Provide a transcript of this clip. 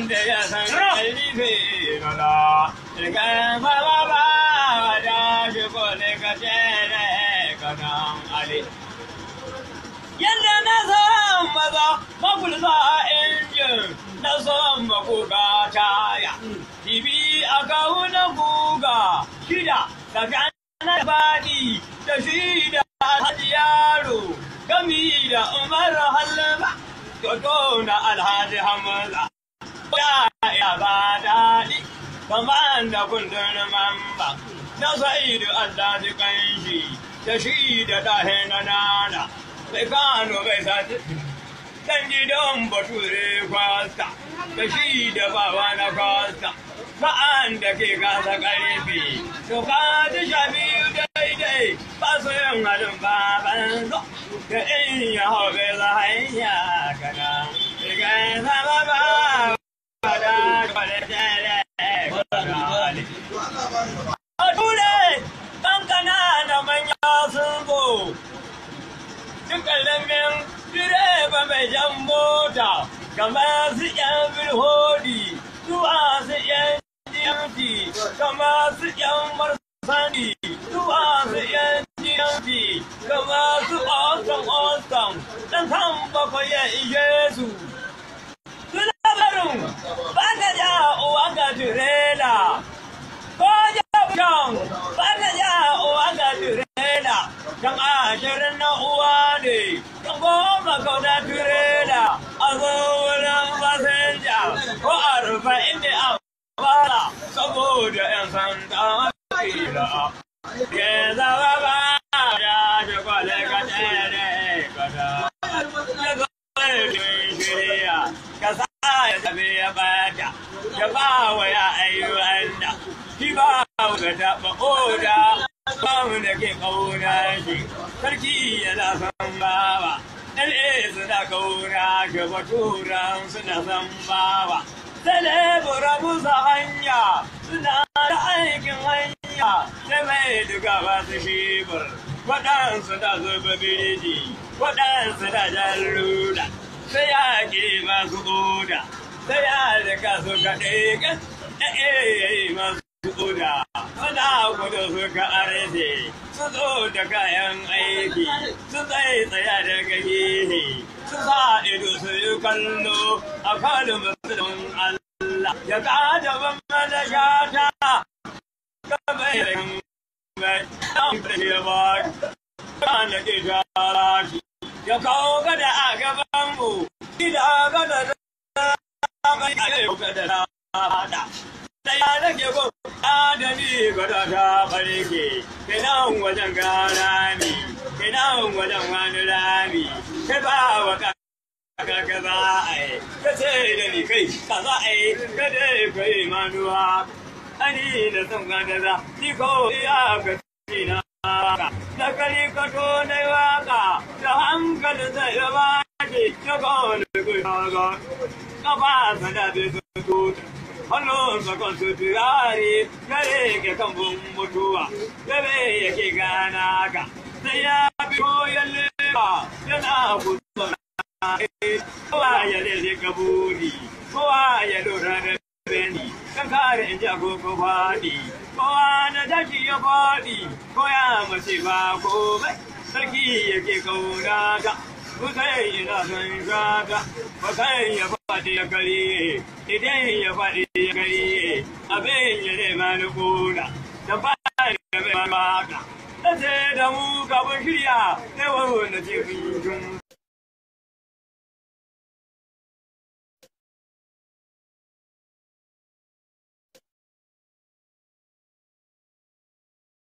wanda ya san ƙarfi nuna rikan baba da shi kone ka tere kanan ali yadda na san maza magulza injin na san maguga taya tibi a kawo na guga shida daga na baɗi da shi da alhaji yaro gami da umar halba Toto na Alhaji Hamza ya ba daɗi, kaman da kundin mamba, na Sa'idu Alhaji Kanshi, da shi da ɗahe na nana, sai Kano bai sati, dan gidan Bature kwasta, da shi da bawa na kwasta, sa'an da ke gasa ƙarfi, to ka ji sha biyu daidai, ba su yin halin baban zo, da in ya hau bai za hanya. Direba mai jan mota kamar su yan bilhodi zuwa su yan GMT kamar su yan marsandi zuwa su yan GMT kamar su Austin dan san bakwai ya ishe su. Suna barin ba ka ja uwa ga tirela ko jabujan ba ka ja uwa ga tirela dan ashirin na uwa ne dan goma kauda tirela a zo wurin fasinja ko 40 ne a fara saboda 'yan sanda tirela ke zama ba ya ji kwale ka tere kada ka sa ya zabe ya bata ya ba wa ya ayyuan da shi ba ga taɓa oda ba mu da ke ƙauna shi sarki yana san bawa ɗal'e suna ƙauna shi baturan suna san bawa celebura musa hanya suna da aikin hanya sai mai duka ba su shibir waɗansu da zuba biriji waɗansu da jalluda sai ya ke masu oda sai ya rika su kaɗe gan masu oda suna kudu suka arze su zo da kayan aiki su tsaye tsaya daga gehe su sa ido su yi kallo a kalin musulun Allah ya kada ban mana shata kamar yin mai ɗan ƙarfe ba kana ke tara shi ya kawo gada a gabanmu ida gada da mai ake gada da hada da ya rage ko adami gada ta barke kenan wajen garami kenan wajen wani rami kai ba wa kaka za a yi ka ce da ni kai ka za a yi ka dai kai manuwa ani da son gada za ni ko iya ka tina da kari ka to na waka da hankalin zai ba ke ta kone kuyaga kafa sada bai su tuta hannun sakon su turare kare ke kan bun mutuwa gabe yake gana ka sai ya bi koyon leba yana kusa kowa ya lele kaburi kowa ya lura da beni kan kare in jagogo faɗi kowa na daki ya faɗi ko ya mace ba komai sarki yake kauna ta kukai ina son shata bakai ya faɗi ya kariye idan ya faɗi ya kariye abin ya nema ni kuna da bayan ya mai maka da ce da mu kafin shirya sai wani ce kun